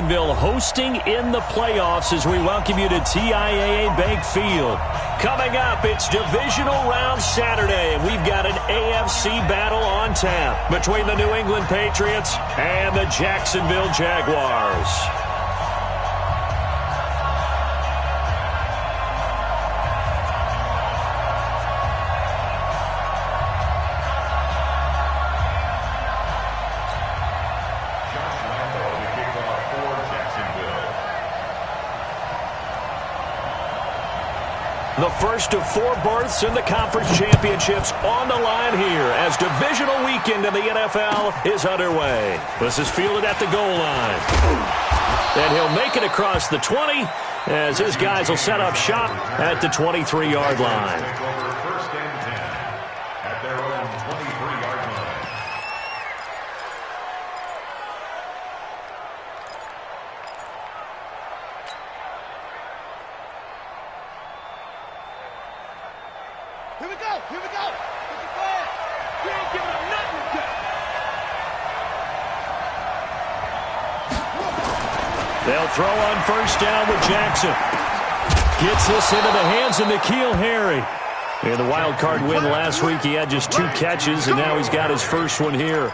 Jacksonville hosting in the playoffs as we welcome you to TIAA Bank Field. Coming up, it's divisional round Saturday, and we've got an AFC battle on tap between the New England Patriots and the Jacksonville Jaguars. The first of 4 berths in the conference championships on the line here as divisional weekend in the NFL is underway. This is fielded at the goal line. And he'll make it across the 20 as his guys will set up shop at the 23-yard line. First and 10 at their own 23-yard line. Here we go. Here we go. Get the flag. We ain't giving up nothing to They'll throw on first down with Jackson. Gets this into the hands of N'Keal Harry. In the wild card win last week, he had just 2 catches, and now he's got his first one here.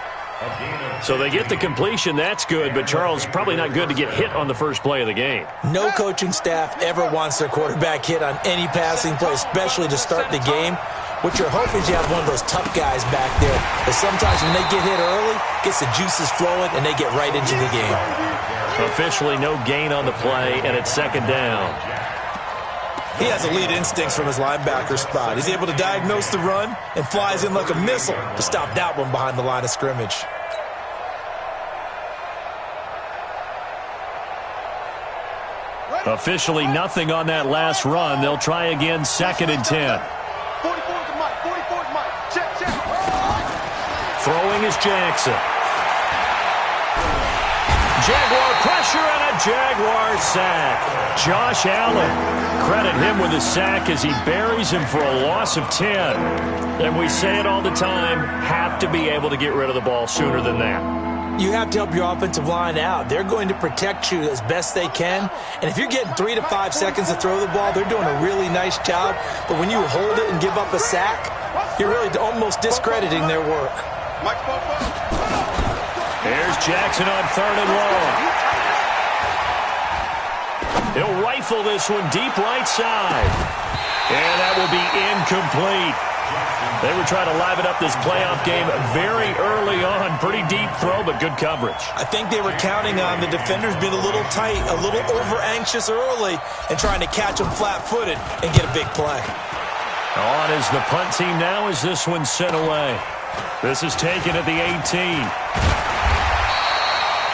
So they get the completion. That's good, but Charles, probably not good to get hit on the first play of the game. No coaching staff ever wants their quarterback hit on any passing play, especially to start the game. What you're hoping is you have one of those tough guys back there. But sometimes when they get hit early, gets the juices flowing, and they get right into the game. Officially no gain on the play, and it's second down. He has elite instincts from his linebacker spot. He's able to diagnose the run and flies in like a missile to stop that one behind the line of scrimmage. Officially nothing on that last run. They'll try again, second and 10. 44's Mike. 44's Mike. Check. Throwing is Jackson. Jaguar pressure and a Jaguar sack. Josh Allen, credit him with a sack as he buries him for a loss of 10. And we say it all the time, have to be able to get rid of the ball sooner than that. You have to help your offensive line out. They're going to protect you as best they can. And if you're getting 3 to 5 seconds to throw the ball, they're doing a really nice job. But when you hold it and give up a sack, you're really almost discrediting their work. Here's Jackson on third and long. He'll rifle this one deep right side. And that will be incomplete. They were trying to liven up this playoff game very early on. Pretty deep throw, but good coverage. I think they were counting on the defenders being a little tight, a little over-anxious early, and trying to catch them flat-footed and get a big play. On is the punt team now as this one's sent away. This is taken at the 18.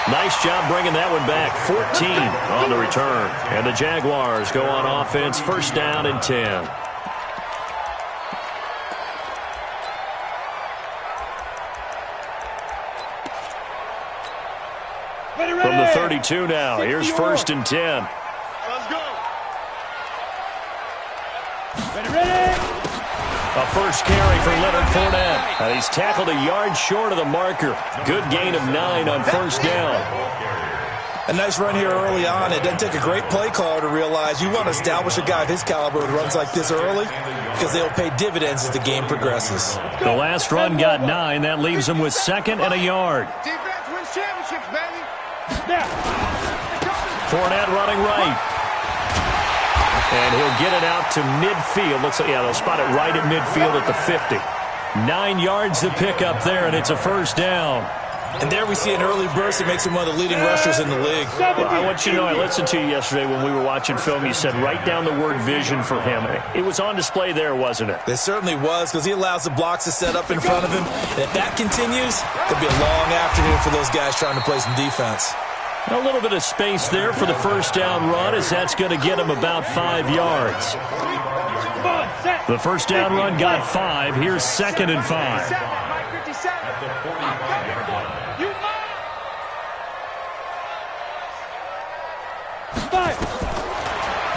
Nice job bringing that one back. 14 on the return. And the Jaguars go on offense, first down and 10. From the 32 now, here's first and 10. Let's go. Ready. A first carry for Leonard Fournette. And he's tackled a yard short of the marker. Good gain of 9 on first down. A nice run here early on. It doesn't take a great play caller to realize you want to establish a guy of his caliber with runs like this early because they'll pay dividends as the game progresses. The last run got 9. That leaves him with second and a yard. Defense wins championships, baby. Fournette running right. And he'll get it out to midfield. Looks like, yeah, they'll spot it right at midfield at the 50. 9 yards to pick up there, and it's a first down. And there we see an early burst that makes him one of the leading rushers in the league. Well, I want you to know, I listened to you yesterday when we were watching film. You said write down the word vision for him. It was on display there, wasn't it? It certainly was, because he allows the blocks to set up in front of him. And if that continues, it'll be a long afternoon for those guys trying to play some defense. A little bit of space there for the first down run, as that's going to get him about 5 yards. The first down run got 5. Here's second and 5.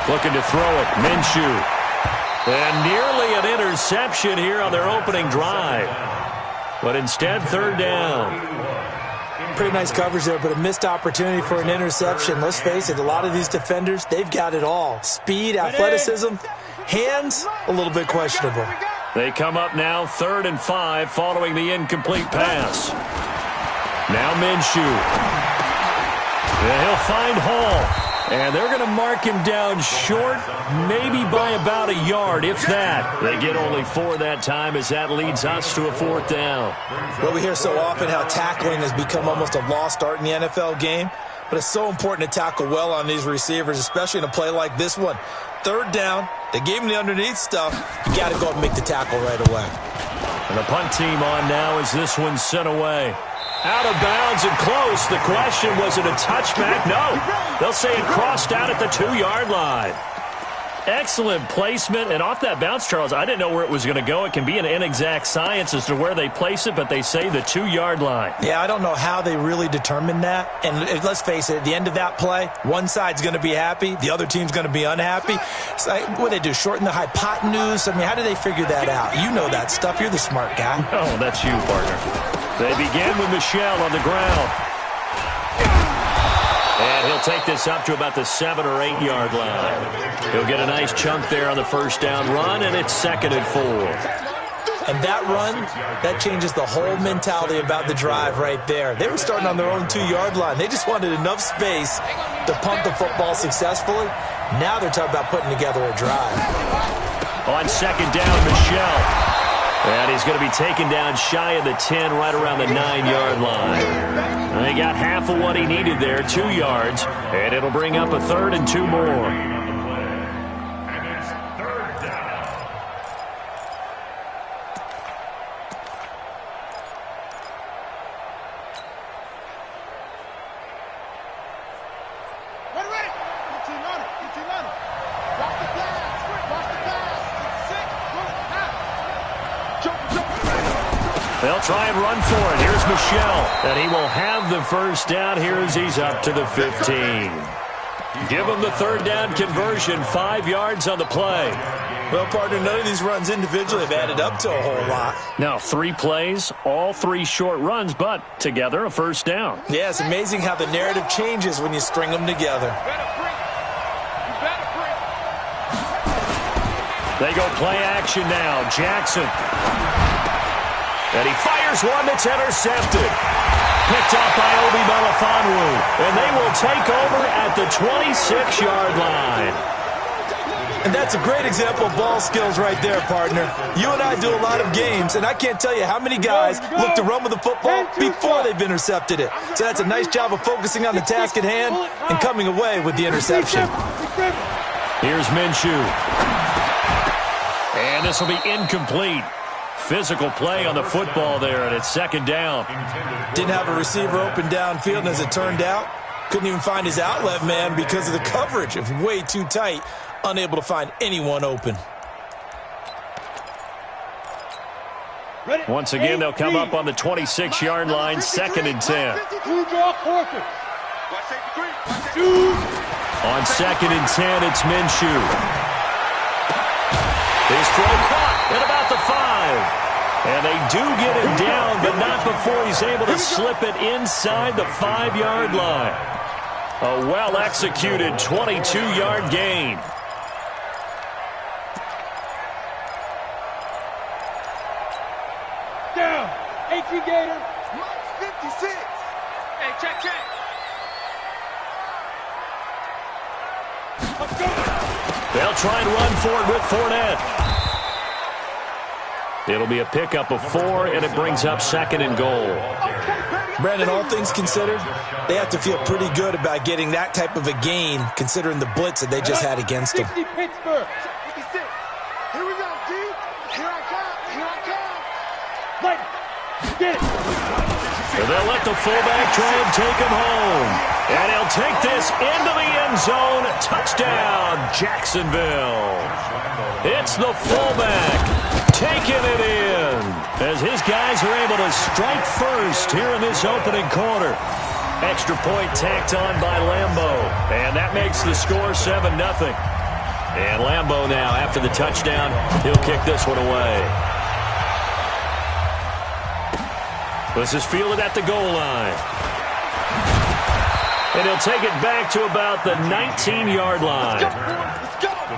Looking to throw it, Minshew. And nearly an interception here on their opening drive. But instead, third down. Pretty nice coverage there, but a missed opportunity for an interception. Let's face it, a lot of these defenders, they've got it all. Speed, athleticism, hands, a little bit questionable. They come up now 3rd and 5 following the incomplete pass. Now Minshew. And he'll find Hall. And they're going to mark him down short, maybe by about a yard, if that. They get only 4 that time as that leads us to a 4th down. Well, we hear so often how tackling has become almost a lost art in the NFL game, but it's so important to tackle well on these receivers, especially in a play like this one. 3rd down, they gave him the underneath stuff. You got to go and make the tackle right away. And the punt team on now as this one's sent away. Out of bounds and close. The question, was it a touchback? No. They'll say it crossed out at the 2-yard line. Excellent placement. And off that bounce, Charles, I didn't know where it was going to go. It can be an inexact science as to where they place it, but they say the 2-yard line. Yeah, I don't know how they really determined that. And let's face it, at the end of that play, one side's going to be happy, the other team's going to be unhappy. It's like, what do they do, shorten the hypotenuse? I mean, how do they figure that out? You know that stuff. You're the smart guy. Oh, that's you, partner. They begin with Michel on the ground. And he'll take this up to about the 7 or 8 yard line. He'll get a nice chunk there on the 1st down run, and it's 2nd and 4. And that run, that changes the whole mentality about the drive right there. They were starting on their own 2-yard line. They just wanted enough space to pump the football successfully. Now they're talking about putting together a drive. On 2nd down, Michel. And he's going to be taken down shy of the 10, right around the 9-yard line. And they got half of what he needed there, 2 yards, and it'll bring up a 3rd and 2 more. And it's 3rd down. Ready. Get team on it. Watch the pass. Watch the pass. 6, 1, out. They'll try and run for it. Here's Michel, and he will have the 1st down here as he's up to the 15. Give him the 3rd down conversion, 5 yards on the play. Well, partner, none of these runs individually have added up to a whole lot. Now, 3 plays, all 3 short runs, but together a 1st down. Yeah, it's amazing how the narrative changes when you string them together. They go play action now. Jackson. And he fires one that's intercepted. Picked up by Obi Melifonwu. And they will take over at the 26-yard line. And that's a great example of ball skills right there, partner. You and I do a lot of games, and I can't tell you how many guys look to run with the football before they've intercepted it. So that's a nice job of focusing on the task at hand and coming away with the interception. Here's Minshew. And this will be incomplete. Physical play on the football there, and it's 2nd down. Didn't have a receiver open downfield, and as it turned out, couldn't even find his outlet man because of the coverage. It was way too tight, unable to find anyone open. Once again, they'll come up on the 26-yard line, 2nd and 10. On 2nd and 10, it's Minshew. His throw caught at about the 5. And they do get him down, but not before he's able to slip it inside the 5-yard line. A well-executed 22-yard gain. Down. 18 Gator. 56. Hey, check. Let's go. They'll try and run for it with Fournette. It'll be a pickup of 4, and it brings up 2nd and goal. Brandon, all things considered, they have to feel pretty good about getting that type of a gain, considering the blitz that they just had against them. 60 Pittsburgh. 56. Here we go, G. Here I come. Like, get it. And they'll let the fullback try and take him home. And he'll take this into the end zone. Touchdown, Jacksonville. It's the fullback taking it in as his guys are able to strike first here in this opening quarter. Extra point tacked on by Lambeau. And that makes the score 7-0. And Lambeau now, after the touchdown, he'll kick this one away. This is fielded at the goal line. And he'll take it back to about the 19-yard line. The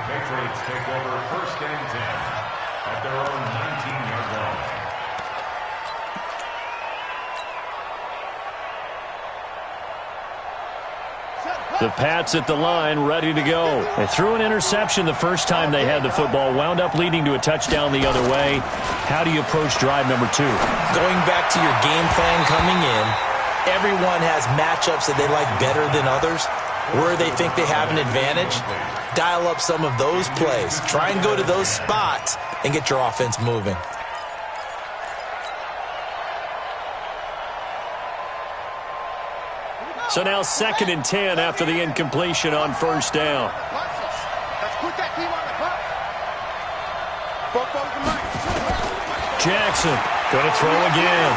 Patriots take over first and 10 at their own 19-yard line. The Pats at the line, ready to go. They threw an interception the first time they had the football, wound up leading to a touchdown the other way. How do you approach drive number 2? Going back to your game plan coming in, everyone has matchups that they like better than others. Where they think they have an advantage, dial up some of those plays. Try and go to those spots and get your offense moving. So now 2nd and 10 after the incompletion on first down. Jackson going to throw again.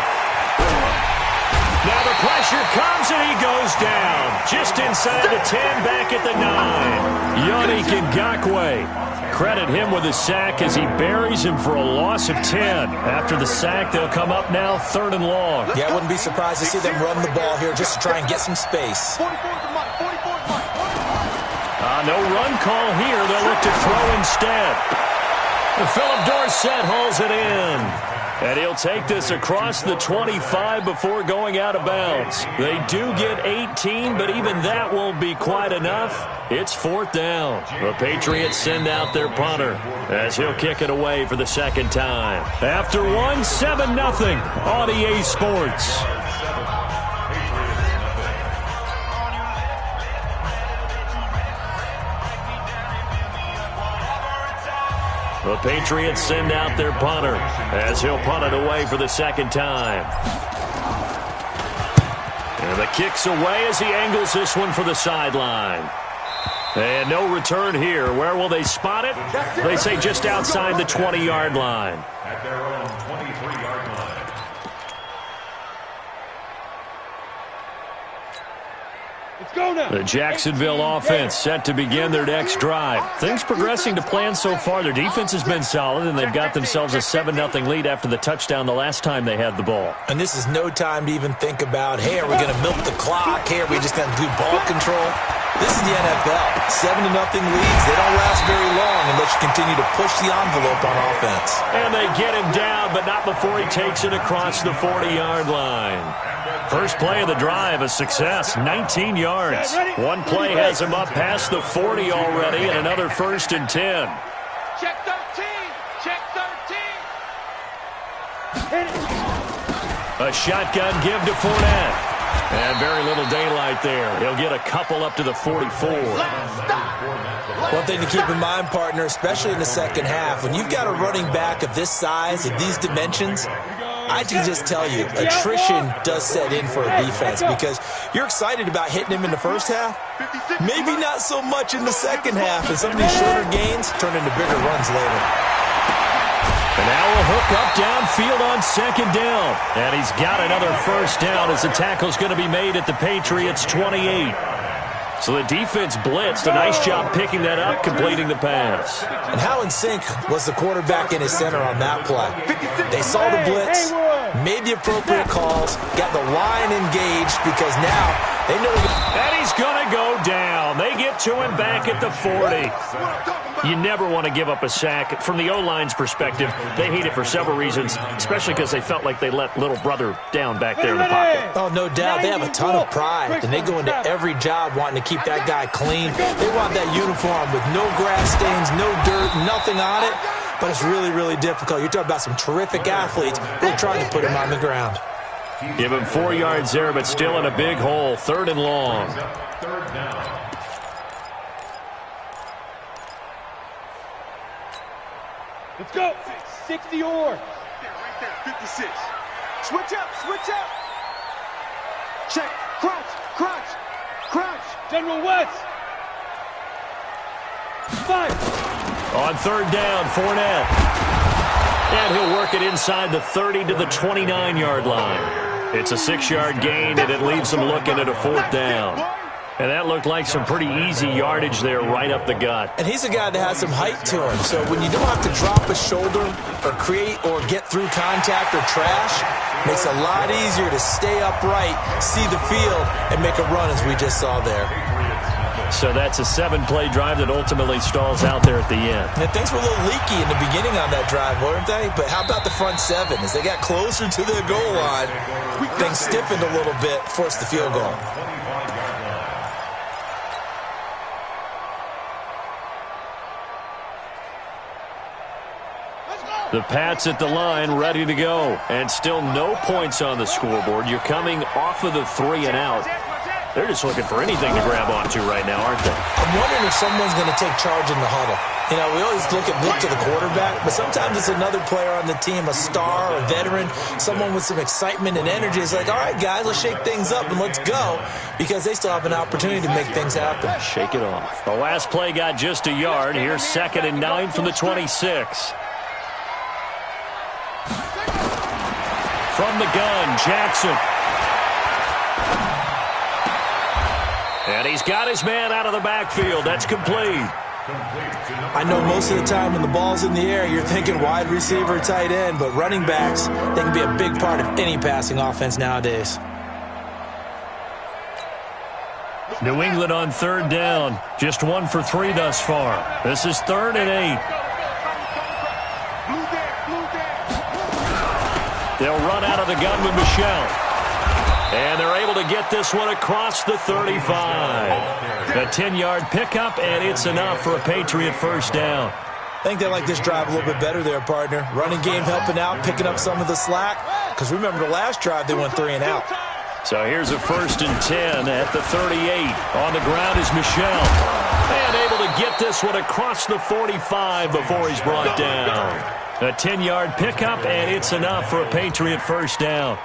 Now the pressure comes and he goes down. Just inside the 10, back at the 9. Yannick Ngakoue. Credit him with a sack as he buries him for a loss of 10. After the sack, they'll come up now 3rd and long. Yeah, I wouldn't be surprised to see them run the ball here just to try and get some space. No run call here. They'll look to throw instead. Philip Dorsett hauls it in. And he'll take this across the 25 before going out of bounds. They do get 18, but even that won't be quite enough. It's 4th down. The Patriots send out their punter as he'll kick it away for the 2nd time. After one, 7-0 on EA Sports. The Patriots send out their punter as he'll punt it away for the 2nd time. And the kick's away as he angles this one for the sideline. And no return here. Where will they spot it? They say just outside the 20-yard line. At their own 23-yard line. The Jacksonville offense set to begin their next drive. Things progressing to plan so far. Their defense has been solid, and they've got themselves a 7-0 lead after the touchdown the last time they had the ball. And this is no time to even think about, hey, are we going to milk the clock? Hey, are we just going to do ball control? This is the NFL. 7-0 leads. They don't last very long unless you continue to push the envelope on offense. And they get him down, but not before he takes it across the 40-yard line. First play of the drive, a success, 19 yards. One play has him up past the 40 already, and another 1st and 10. Check 13. Check 13. A shotgun give to Fournette. And very little daylight there. He'll get a couple up to the 44. One thing to keep in mind, partner, especially in the second half, when you've got a running back of this size, of these dimensions, I can just tell you, attrition does set in for a defense because you're excited about hitting him in the first half. Maybe not so much in the second half, and some of these shorter gains turn into bigger runs later. And now a hook up downfield on 2nd down. And he's got another 1st down as the tackle's going to be made at the Patriots' 28. So the defense blitzed. A nice job picking that up, completing the pass. And how in sync was the quarterback and his center on that play? They saw the blitz, made the appropriate calls, got the line engaged because now they know. And he's going to go down. They get to him back at the 40. You never want to give up a sack. From the O-line's perspective, they hate it for several reasons, especially because they felt like they let little brother down back there in the pocket. Oh, no doubt. They have a ton of pride, and they go into every job wanting to keep that guy clean. They want that uniform with no grass stains, no dirt, nothing on it, but it's really, really difficult. You're talking about some terrific athletes. We're trying to put him on the ground. Give him 4 yards there, but still in a big hole. 3rd and long. 3rd down. Let's go. 60 or. Right there, 56. Switch up, switch up. Check. Crunch, crunch, crunch. General West. 5. On 3rd down, Fournette. And he'll work it inside the 30 to the 29-yard line. It's a 6-yard gain, and it leaves them looking at a 4th down. And that looked like some pretty easy yardage there right up the gut. And he's a guy that has some height to him. So when you don't have to drop a shoulder or create or get through contact or trash, makes it a lot easier to stay upright, see the field, and make a run as we just saw there. So that's a 7-play drive that ultimately stalls out there at the end. And things were a little leaky in the beginning on that drive, weren't they? But how about the front 7? As they got closer to their goal line, things stiffened a little bit, forced the field goal. The Pats at the line, ready to go. And still no points on the scoreboard. You're coming off of the 3 and out. They're just looking for anything to grab onto right now, aren't they? I'm wondering if someone's going to take charge in the huddle. You know, we always look to the quarterback, but sometimes it's another player on the team, a star, a veteran, someone with some excitement and energy. It's like, all right, guys, let's shake things up and let's go, because they still have an opportunity to make things happen. Shake it off. The last play got just a yard. Here's 2nd and 9 from the 26. From the gun, Jackson. And he's got his man out of the backfield. That's complete. I know most of the time when the ball's in the air, you're thinking wide receiver, tight end, but running backs, they can be a big part of any passing offense nowadays. New England on 3rd down. Just 1 for 3 thus far. This is 3rd and 8. They'll run out of the gun with Michelle. And they're able to get this one across the 35. A 10-yard pickup, and it's enough for a Patriot first down. I think they like this drive a little bit better there, partner. Running game helping out, picking up some of the slack. Because remember, the last drive, they went 3 and out. So here's a 1st and 10 at the 38. On the ground is Michelle. And able to get this one across the 45 before he's brought down. A 10-yard pickup, and it's enough for a Patriot first down.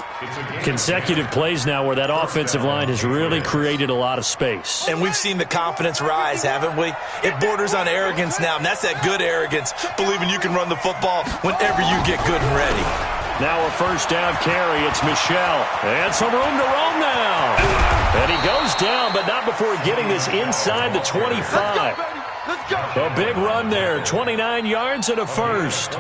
Consecutive plays now where that offensive line has really created a lot of space. And we've seen the confidence rise, haven't we? It borders on arrogance now, and that's that good arrogance, believing you can run the football whenever you get good and ready. Now a first down carry. It's Michelle. And some room to roam now. And he goes down, but not before getting this inside the 25. A big run there, 29 yards and a first.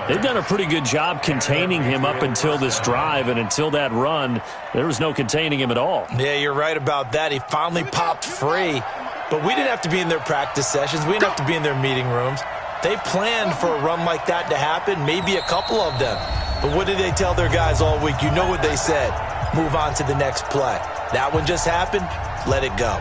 They've done a pretty good job containing him up until this drive, and until that run, there was no containing him at all. Yeah, you're right about that. He finally popped free, but we didn't have to be in their practice sessions. We didn't have to be in their meeting rooms. They planned for a run like that to happen, maybe a couple of them. But what did they tell their guys all week? You know what they said. Move on to the next play. That one just happened. Let it go.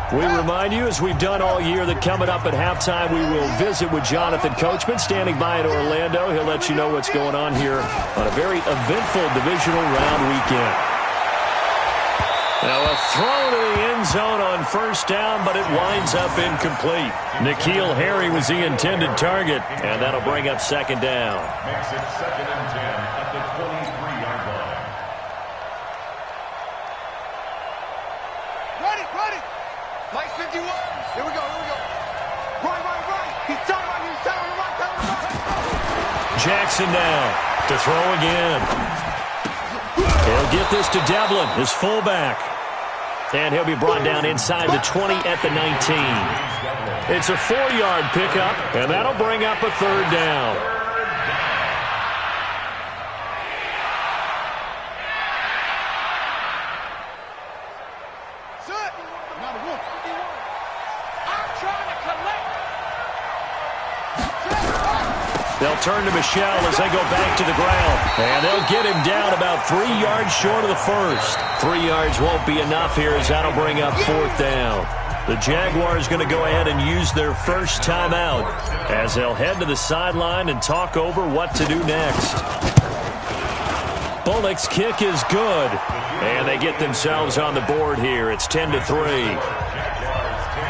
We remind you, as we've done all year, that coming up at halftime, we will visit with Jonathan Coachman, standing by in Orlando. He'll let you know what's going on here on a very eventful divisional round weekend. Now a throw to the end zone on first down, but it winds up incomplete. N'Keal Harry was the intended target, and that'll bring up 2nd down. Makes it 2nd and 10 at the 23-yard line. Ready. Mike 51. Here we go. Right. He's down on the right. Jackson now to throw again. He'll get this to Devlin, his fullback. And he'll be brought down inside the 20 at the 19. It's a 4-yard pickup, and that'll bring up a 3rd down. They'll turn to Michelle as they go back to the ground. And they'll get him down about 3 yards short of the first. 3 yards won't be enough here as that'll bring up 4th down. The Jaguars going to go ahead and use their first timeout as they'll head to the sideline and talk over what to do next. Bullock's kick is good. And they get themselves on the board here. It's 10-3.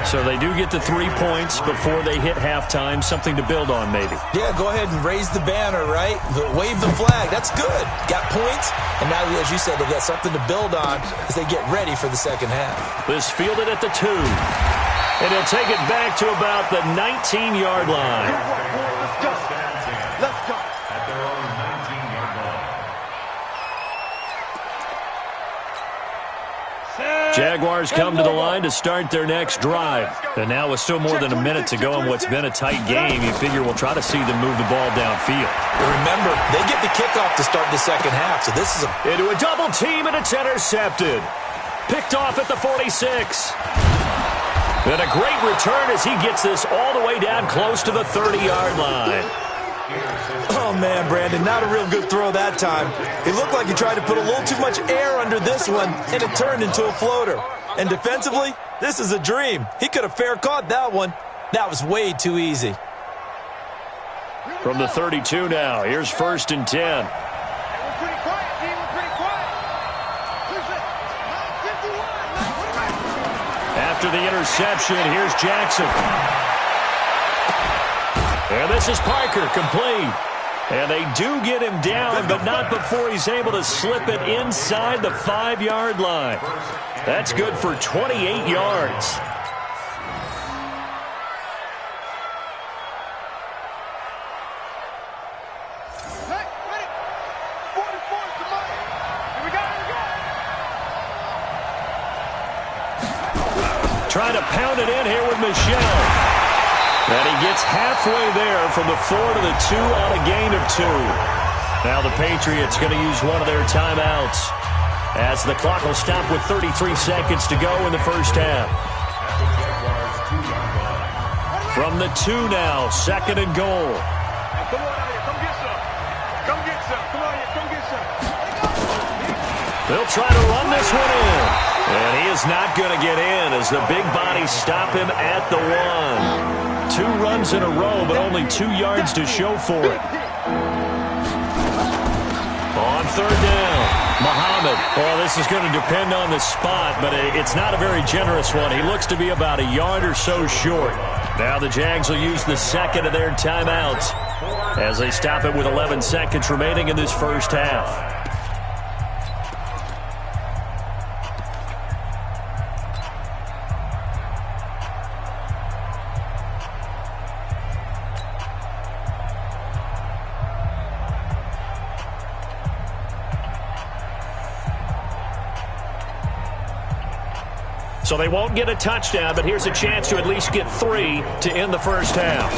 So they do get the 3 points before they hit halftime. Something to build on, maybe. Yeah, go ahead and raise the banner, right? Wave the flag. That's good. Got points. And now, as you said, they got something to build on as they get ready for the second half. This fielded at the 2. And he'll take it back to about the 19-yard line. Let's go. Let's go. At their own 19-yard line. Jaguars come to the line to start their next drive. And now with still more than a minute to go in what's been a tight game, you figure we'll try to see them move the ball downfield. Remember, they get the kickoff to start the second half, so this is into a double team, and it's intercepted. Picked off at the 46. And a great return as he gets this all the way down close to the 30-yard line. Oh, man, Brandon, not a real good throw that time. It looked like he tried to put a little too much air under this one, and it turned into a floater. And defensively, this is a dream. He could have fair caught that one. That was way too easy. From the 32 now, here's 1st and 10. We're pretty quiet, team. We're pretty quiet. Who's it? 951. After the interception, here's Jackson. And this is Parker, complete. And they do get him down, but not before he's able to slip it inside the 5-yard line. That's good for 28 yards. Hey, ready? 44, come on. Here we go, Trying to pound it in here with Michelle. And he gets halfway there from the 4 to the 2 on a gain of 2. Now the Patriots going to use one of their timeouts as the clock will stop with 33 seconds to go in the first half. From the 2 now, 2nd and goal. Now, come on out here. Come get some. Come get some. Come on here. Come get some. They'll try to run this one in. And he is not going to get in as the big bodies stop him at the 1. 2 runs in a row, but only 2 yards to show for it. On 3rd down, Muhammad. Oh, this is going to depend on the spot, but it's not a very generous one. He looks to be about a yard or so short. Now the Jags will use the 2nd of their timeouts as they stop it with 11 seconds remaining in this first half. So they won't get a touchdown, but here's a chance to at least get 3 to end the first half.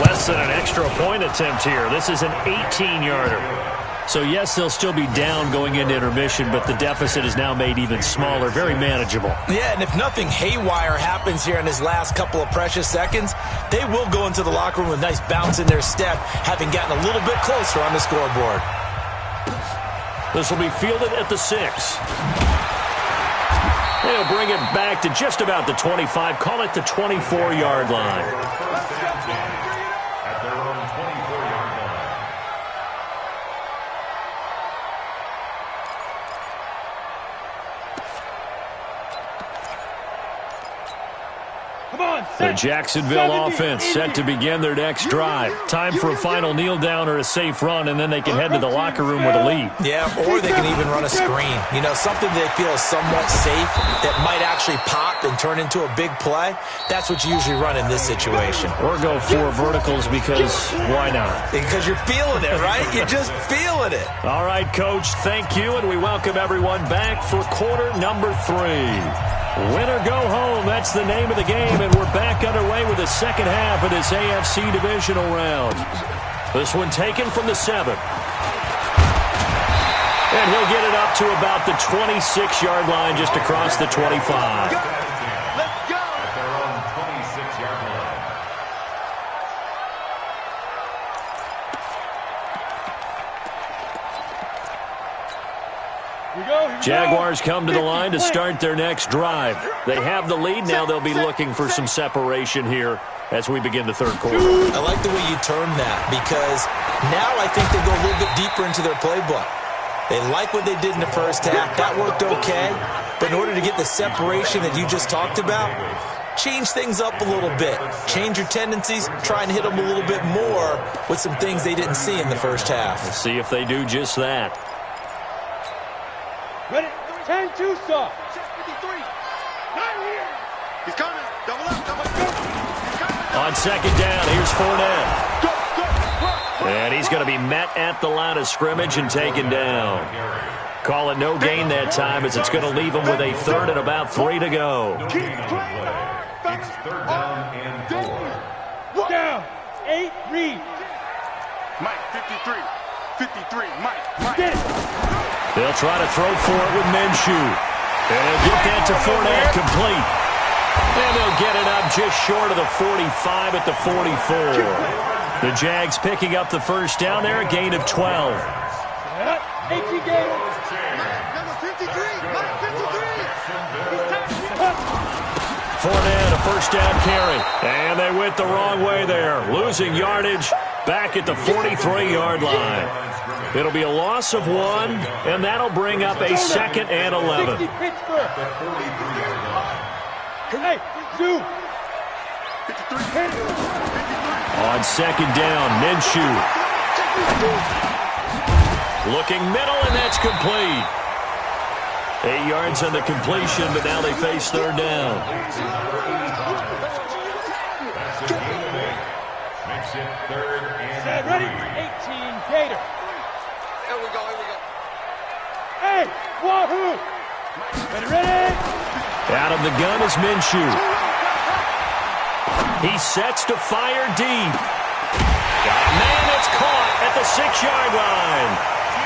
Less than an extra point attempt here. This is an 18-yarder. So, yes, they'll still be down going into intermission, but the deficit is now made even smaller, very manageable. Yeah, and if nothing haywire happens here in his last couple of precious seconds, they will go into the locker room with a nice bounce in their step, having gotten a little bit closer on the scoreboard. This will be fielded at the 6. They'll bring it back to just about the 25, call it the 24-yard line. At their own 24-yard line. Come on, The Jacksonville offense set to begin their next drive. Time for a final kneel down or a safe run, and then they can head to the locker room with a lead. Yeah, or they can even run a screen. You know, something they feel is somewhat safe that might actually pop and turn into a big play. That's what you usually run in this situation. Or go 4 verticals because why not? Because you're feeling it, right? You're just feeling it. All right, Coach, thank you, and we welcome everyone back for quarter number 3. Win or go home, that's the name of the game, and we're back underway with the second half of this AFC divisional round. This one taken from the 7. And he'll get it up to about the 26-yard line just across the 25. Let's go. At their own 26-yard line. Jaguars come to the line to start their next drive. They have the lead. Now they'll be looking for some separation here as we begin the third quarter. I like the way you term that because now I think they go a little bit deeper into their playbook. They like what they did in the first half. That worked okay. But in order to get the separation that you just talked about, change things up a little bit. Change your tendencies. Try and hit them a little bit more with some things they didn't see in the first half. Let's see if they do just that. Ready? 10-2 stop. Check 53. Not here. He's coming. Double up. second down. Here's Fournette. And he's going to be met at the line of scrimmage and taken down. Call it no gain that time as it's going to leave him with a third and about 3 to go. It's third down and 4. Down. 8, read. Mike, 53. 53, Mike. They'll try to throw for it with Minshew. And he'll get that to Fournette complete. And they'll get it up just short of the 45 at the 44. The Jags picking up the first down there, a gain of 12. Fournette, a first down carry. And they went the wrong way there. Losing yardage back at the 43-yard line. It'll be a loss of 1, and that'll bring up a second and 11. Hey, Zoo. On second down, Minshew. Looking middle, and that's complete. 8 yards on the completion, but now they face third down. Makes it third and Ready? 3. 18, Gator. Here we go. Hey, Wahoo. Ready? Out of the gun is Minshew. He sets to fire deep. Man, it's caught at the 6-yard line.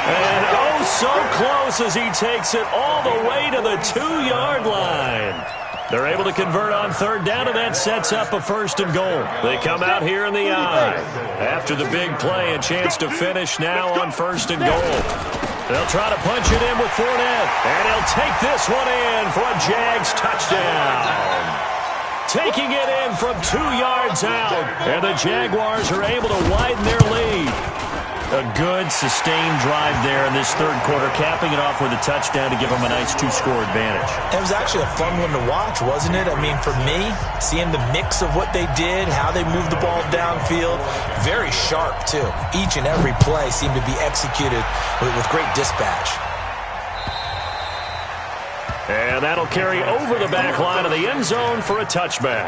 And oh, so close as he takes it all the way to the 2-yard line. They're able to convert on third down, and that sets up a first and goal. They come out here in the eye. After the big play, a chance to finish now on first and goal. They'll try to punch it in with Fournette, and he'll take this one in for a Jags touchdown. Taking it in from 2 yards out, and the Jaguars are able to widen their lead. A good, sustained drive there in this third quarter, capping it off with a touchdown to give them a nice 2-score advantage. It was actually a fun one to watch, wasn't it? I mean, for me, seeing the mix of what they did, how they moved the ball downfield, very sharp, too. Each and every play seemed to be executed with great dispatch. And that'll carry over the back line of the end zone for a touchback.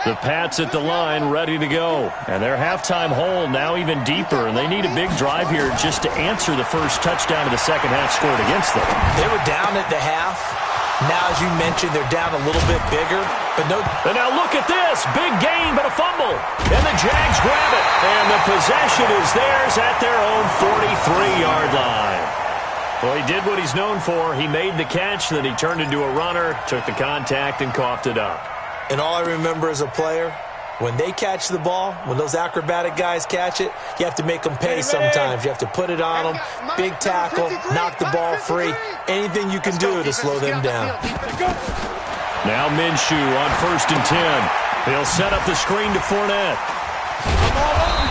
The Pats at the line ready to go. And their halftime hole now even deeper. And they need a big drive here just to answer the first touchdown of the second half scored against them. They were down at the half. Now, as you mentioned, they're down a little bit bigger. But no. And now look at this. Big gain, but a fumble. And the Jags grab it. And the possession is theirs at their own 43-yard line. Well, he did what he's known for. He made the catch, then he turned into a runner, took the contact, and coughed it up. And all I remember as a player, when they catch the ball, when those acrobatic guys catch it, you have to make them pay sometimes. You have to put it on them, big tackle, knock the ball free. Anything you can do to slow them down. Now Minshew on first and 10. He'll set up the screen to Fournette.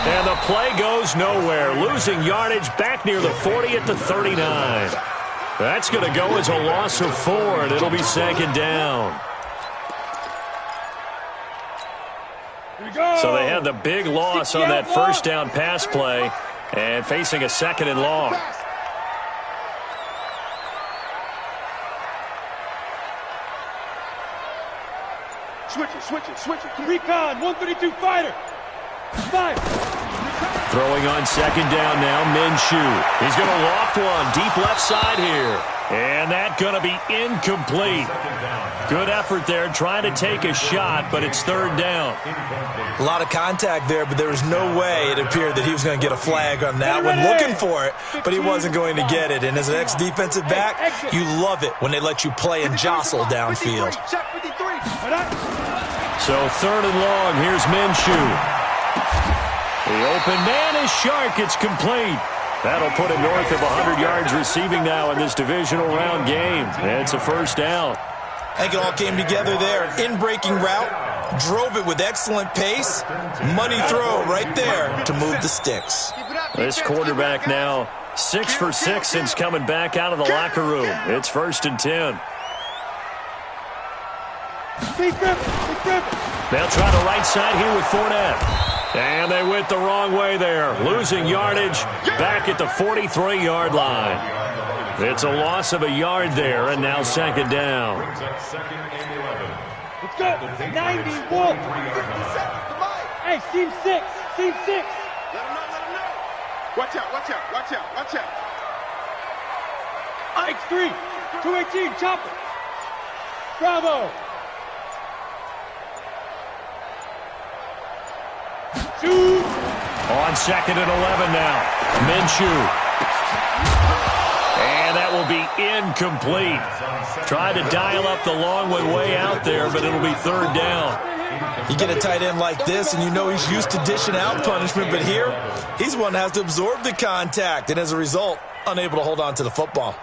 And the play goes nowhere. Losing yardage back near the 40 at the 39. That's going to go as a loss of 4, and it'll be second down. So they had the big loss on that first down pass play and facing a second and long. Switch it. Recon, 132 fighter. 5. Throwing on second down now, Minshew. He's going to loft one deep left side here. And that's going to be incomplete. Good effort there trying to take a shot, but it's third down. A lot of contact there, but there was no way it appeared that he was going to get a flag on that one. Looking for it, but he wasn't going to get it. And as an ex-defensive back, you love it when they let you play and jostle downfield. So third and long, here's Minshew. The open man is Shark. It's complete. That'll put him north of 100 yards receiving now in this divisional round game. And it's a first down. I think it all came together there. In-breaking route, drove it with excellent pace. Money throw right there to move the sticks. This quarterback now 6 for 6 since coming back out of the locker room. It's first and 10. They'll try the right side here with Fournette. And they went the wrong way there. Losing yardage back at the 43-yard line. It's a loss of a yard there, and now second down. Brings up second and 11. Let's go. 91. Hey, seam 6. Seam 6. Let him know. Watch out, watch out, watch out, watch out. X3. 218. Chopper. Bravo. Shoot. On second and 11 now. Minshew. And that will be incomplete. Tried to dial up the long way out there, but it'll be third down. You get a tight end like this, and you know he's used to dishing out punishment, but here, he's one that has to absorb the contact, and as a result, unable to hold on to the football.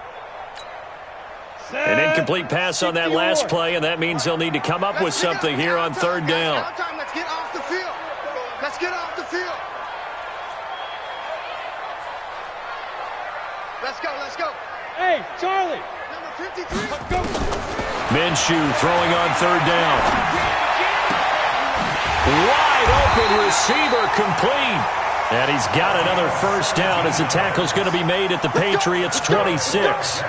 An incomplete pass on that last play, and that means they'll need to come up with something here on third down. Let's get off the field. Let's get off the field. Let's go, let's go. Hey, Charlie. Number 53. Let's go. Minshew throwing on third down. Wide open receiver complete. And he's got another first down as the tackle's going to be made at the Patriots' 26.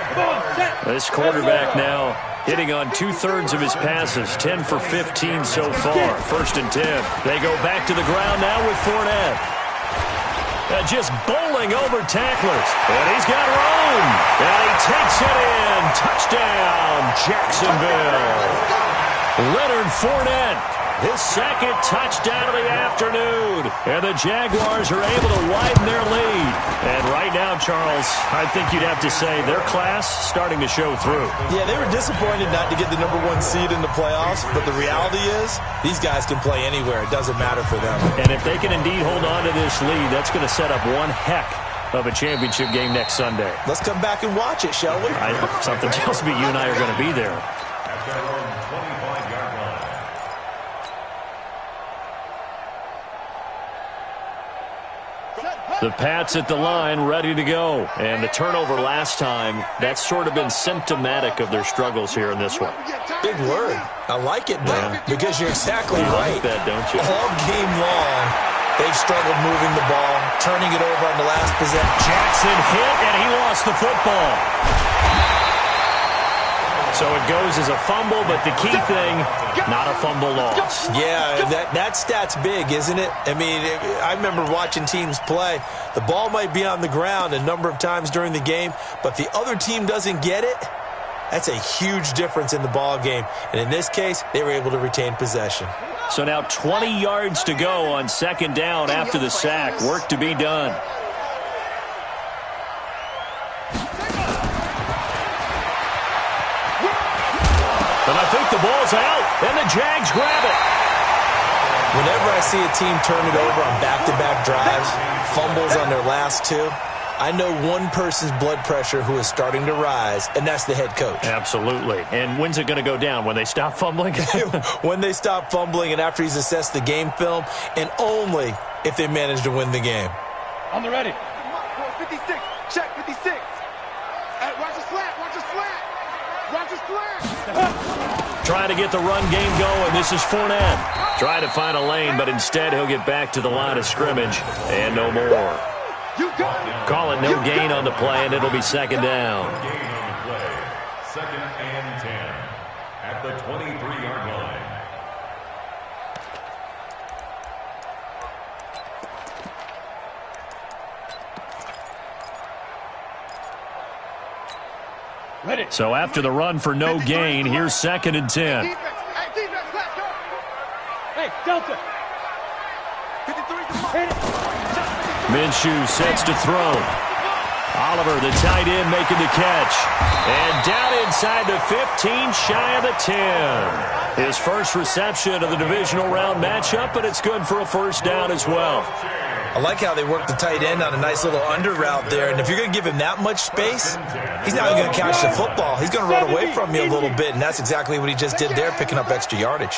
This quarterback now hitting on 2/3 of his passes, 10 for 15 so far. First and 10. They go back to the ground now with Fournette. Just bowling over tacklers. And he's got room. And he takes it in. Touchdown, Jacksonville. Leonard Fournette. His second touchdown of the afternoon. And the Jaguars are able to widen their lead. And right now, Charles, I think you'd have to say their class starting to show through. Yeah, they were disappointed not to get the number 1 seed in the playoffs, but the reality is these guys can play anywhere. It doesn't matter for them. And if they can indeed hold on to this lead, that's going to set up one heck of a championship game next Sunday. Let's come back and watch it, shall we? Something tells me you and I are going to be there. At their own 25-yard line. The Pats at the line, ready to go. And the turnover last time, that's sort of been symptomatic of their struggles here in this one. Big word. I like it, though, because you're exactly You right. like that, don't you? All game long, they've struggled moving the ball, turning it over on the last possession. Jackson hit, and he lost the football. So it goes as a fumble, but the key thing, not a fumble loss. Yeah, that stat's big, isn't it? I mean, I remember watching teams play. The ball might be on the ground a number of times during the game, but if the other team doesn't get it, that's a huge difference in the ball game. And in this case, they were able to retain possession. So now 20 yards to go on second down after the sack. Work to be done. And I think the ball's out, and the Jags grab it. Whenever I see a team turn it over on back-to-back drives, fumbles on their last two, I know one person's blood pressure who is starting to rise, and that's the head coach. Absolutely. And when's it going to go down? When they stop fumbling? When they stop fumbling and after he's assessed the game film, and only if they manage to win the game. On the ready. 56. Check 56. Hey, watch the slant. Watch the slant. Watch the slant. Trying to get the run game going. This is Fournette. Trying to find a lane, but instead he'll get back to the line of scrimmage. And no more. You got it. Call it no gain on the play, and it'll be second down. Gain on the play. Second and 10 at the 23-yard line. Ready. So after the run for no gain, here's second and 10. Defense. Hey, defense, let's go. Hey, Delta. 53 to mark. Hit it. Minshew sets to throw. Oliver, the tight end, making the catch. And down inside the 15, shy of the 10. His first reception of the divisional round matchup, but it's good for a first down as well. I like how they work the tight end on a nice little under route there. And if you're going to give him that much space, he's not going to catch the football. He's going to run away from you a little bit, and that's exactly what he just did there, picking up extra yardage.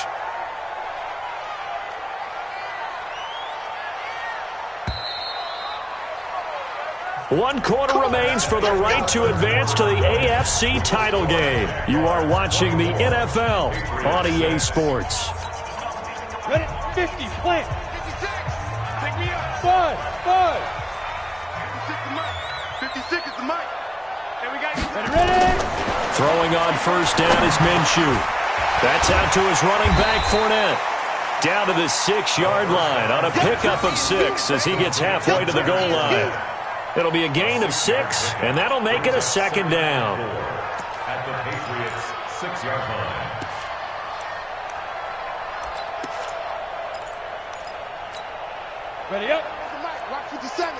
One quarter remains for the right to advance to the AFC title game. You are watching the NFL on EA Sports. Ready. 50. Plant. 56. Pick me up. 5. 56 is the mic. 56 is the mic. Here we Ready? Throwing on first down is Minshew. That's out to his running back, Fournette. Down to the 6-yard line on a pickup of 6 as he gets halfway to the goal line. It'll be a gain of 6, and that'll make it a second down. At the Patriots' 6-yard line. Ready up. Watch 57.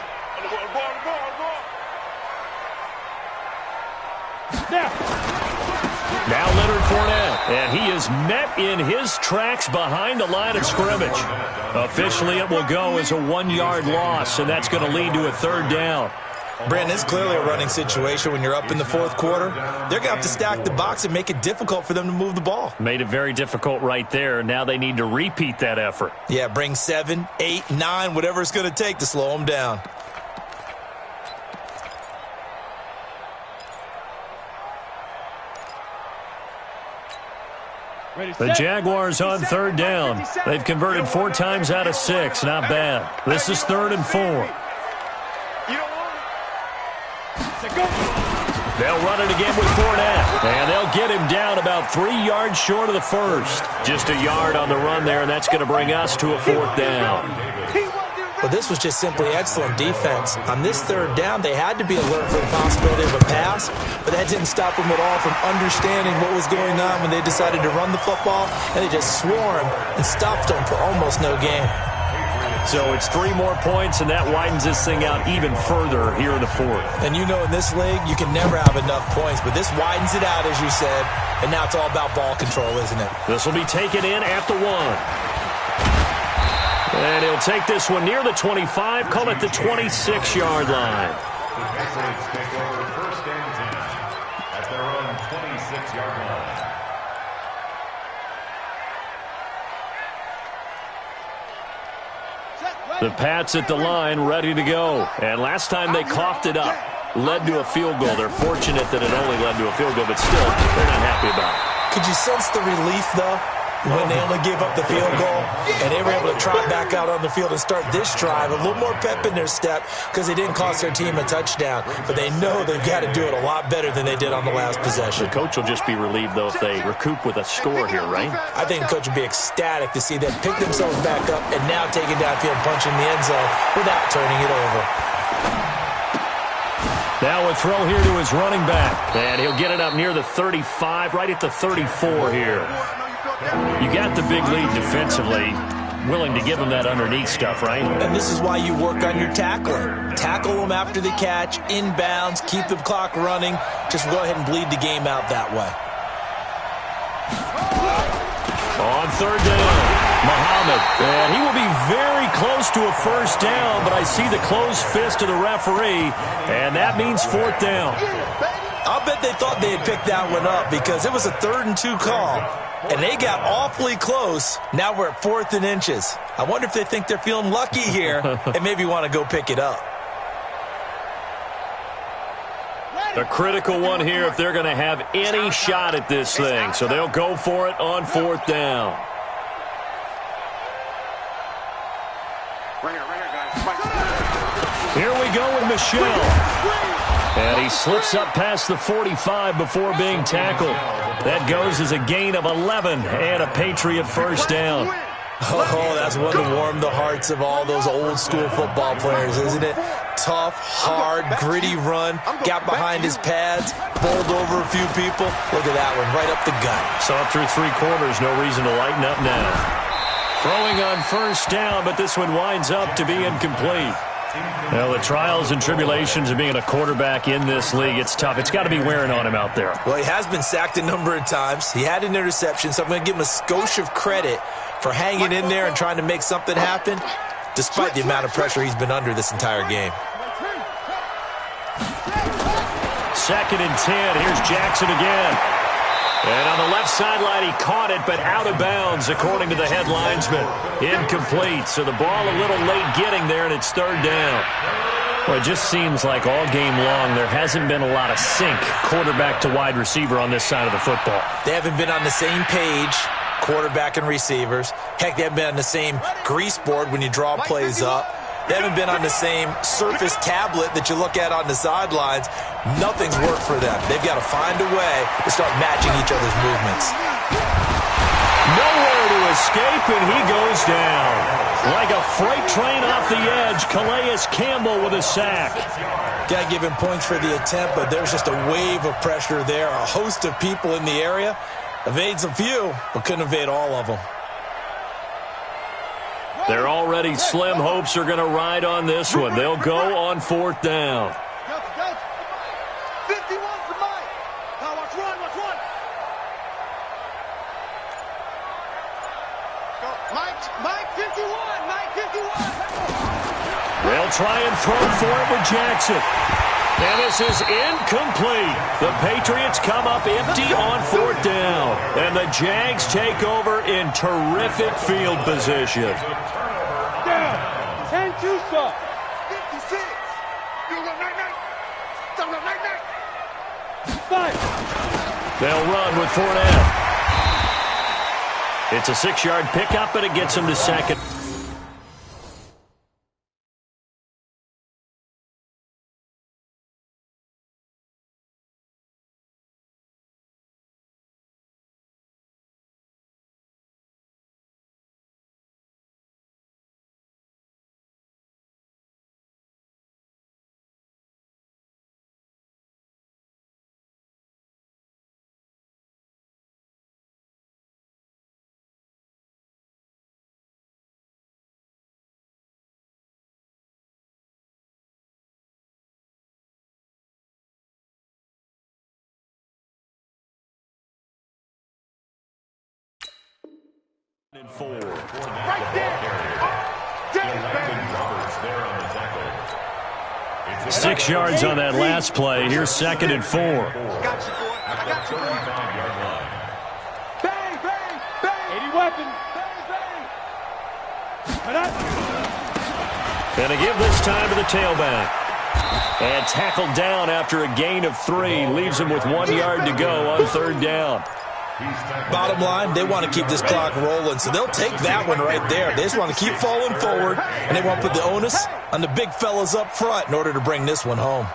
Now Leonard Fournette, and he is met in his tracks behind the line of scrimmage. Officially, it will go as a 1-yard loss, and that's going to lead to a third down. Brandon, it's clearly a running situation when you're up in the fourth quarter. They're going to have to stack the box and make it difficult for them to move the ball. Made it very difficult right there. Now they need to repeat that effort. Yeah, bring 7, 8, 9, whatever it's going to take to slow them down. The Jaguars on third down. They've converted 4 times out of 6. Not bad. This is 3rd and 4. They'll run it again with Fournette. And they'll get him down about 3 yards short of the first. Just a yard on the run there, and that's going to bring us to a 4th down. Well, this was just simply excellent defense. On this third down, they had to be alert for the possibility of a pass, but that didn't stop them at all from understanding what was going on when they decided to run the football, and they just swarmed and stopped them for almost no gain. So it's 3 more points, and that widens this thing out even further here in the 4th. And you know in this league, you can never have enough points, but this widens it out, as you said, and now it's all about ball control, isn't it? This will be taken in at the 1. And he'll take this one near the 25, call it the 26-yard line. The Patriots take over 1st and 10 at their own 26-yard line. The Pats at the line, ready to go. And last time they coughed it up, led to a field goal. They're fortunate that it only led to a field goal, but still, they're not happy about it. Could you sense the relief, though, when they only gave up the field goal and they were able to trot back out on the field and start this drive? A little more pep in their step because they didn't cost their team a touchdown, but they know they've got to do it a lot better than they did on the last possession. The coach will just be relieved, though, if they recoup with a score here, right? I think the coach would be ecstatic to see them pick themselves back up and now take it downfield and punch in the end zone without turning it over. Now a throw here to his running back, and he'll get it up near the 35, right at the 34 here. You got the big lead defensively, willing to give them that underneath stuff, right? And this is why you work on your tackling. Tackle them after the catch, inbounds, keep the clock running. Just go ahead and bleed the game out that way. On third down, Muhammad. And he will be very close to a first down, but I see the closed fist of the referee, and that means 4th down. I'll bet they thought they had picked that one up because it was a 3rd and 2 call. And they got awfully close. Now we're at 4th and inches. I wonder if they think they're feeling lucky here and maybe want to go pick it up. A critical one here if they're going to have any shot at this thing. So they'll go for it on 4th down. Here we go with Michelle. And he slips up past the 45 before being tackled. That goes as a gain of 11 and a Patriot first down. Oh, that's one to warm the hearts of all those old school football players, isn't it? Tough, hard, gritty run, got behind his pads, bowled over a few people. Look at that one, right up the gut. Saw it through 3 quarters, no reason to lighten up now. Throwing on first down, but this one winds up to be incomplete. Well, the trials and tribulations of being a quarterback in this league, it's tough. It's got to be wearing on him out there. Well, he has been sacked a number of times. He had an interception, so I'm going to give him a skosh of credit for hanging in there and trying to make something happen, despite the amount of pressure he's been under this entire game. 2nd and 10. Here's Jackson again. And on the left sideline, he caught it, but out of bounds, according to the head linesman. Incomplete, so the ball a little late getting there, and it's 3rd down. Well, it just seems like all game long there hasn't been a lot of sync quarterback to wide receiver on this side of the football. They haven't been on the same page, quarterback and receivers. Heck, they haven't been on the same grease board when you draw plays up. They haven't been on the same surface tablet that you look at on the sidelines. Nothing's worked for them. They've got to find a way to start matching each other's movements. Nowhere to escape, and he goes down. Like a freight train off the edge, Calais Campbell with a sack. Got to give him points for the attempt, but there's just a wave of pressure there. A host of people in the area. Evades a few, but couldn't evade all of them. They're already slim hopes are going to ride on this one. They'll go on 4th down. 51 for Mike. Now watch one. Go. Mike 51. They'll try and throw for it with Jackson. And this is incomplete. The Patriots come up empty on 4th down. And the Jags take over in terrific field position. Down. 10-2 stop. 56. You go night. Five. They'll run with Fournette. It's a 6-yard pickup, and it gets them to second. And 4. Right there. 6 yards on that last play. Here's 2nd and 4. I got you, boy. Bang. 80 weapon. And they give this time to the tailback. And tackled down after a gain of 3. Leaves him with 1 yard to go on 3rd down. Bottom line, they want to keep this clock rolling, so they'll take that one right there. They just want to keep falling forward, and they want to put the onus on the big fellas up front in order to bring this one home.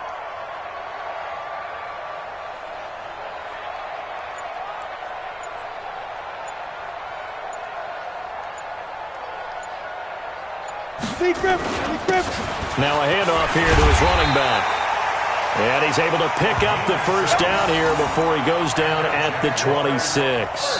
Now a handoff here to his running back. And he's able to pick up the first down here before he goes down at the 26.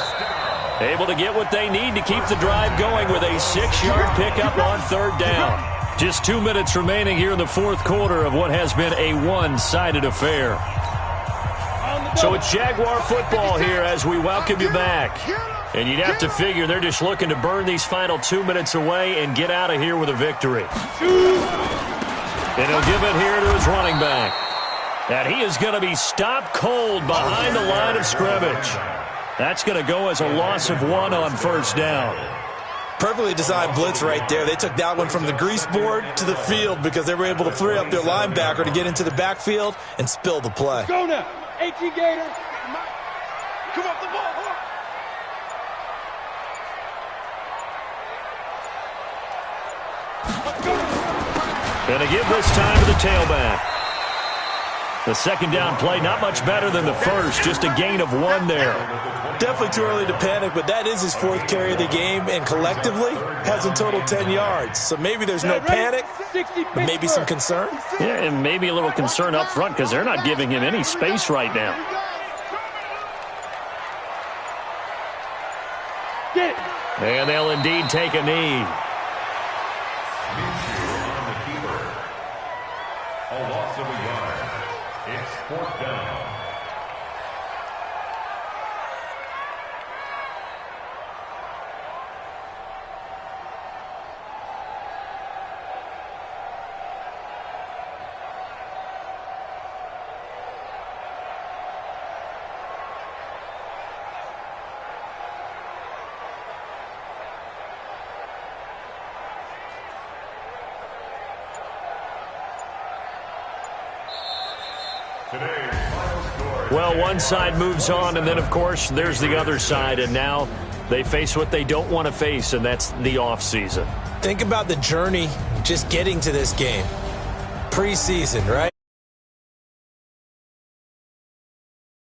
Able to get what they need to keep the drive going with a 6-yard pickup on 3rd down. Just 2 minutes remaining here in the 4th quarter of what has been a one-sided affair. So it's Jaguar football here as we welcome you back. And you'd have to figure they're just looking to burn these final 2 minutes away and get out of here with a victory. And he'll give it here to his running back. And he is going to be stopped cold behind the line of scrimmage. That's going to go as a loss of 1 on 1st down. Perfectly designed blitz right there. They took that one from the grease board to the field because they were able to free up their linebacker to get into the backfield and spill the play. Go now. 18 Gators. Come off the ball. And they give this time to the tailback. The 2nd down play, not much better than the first, just a gain of 1 there. Definitely too early to panic, but that is his 4th carry of the game, and collectively has in total 10 yards. So maybe there's no panic, but maybe some concern. Yeah, and maybe a little concern up front because they're not giving him any space right now. And they'll indeed take a knee. A loss of a yard. It's 4th down. Well, one side moves on, and then, of course, there's the other side, and now they face what they don't want to face, and that's the offseason. Think about the journey just getting to this game. Preseason, right?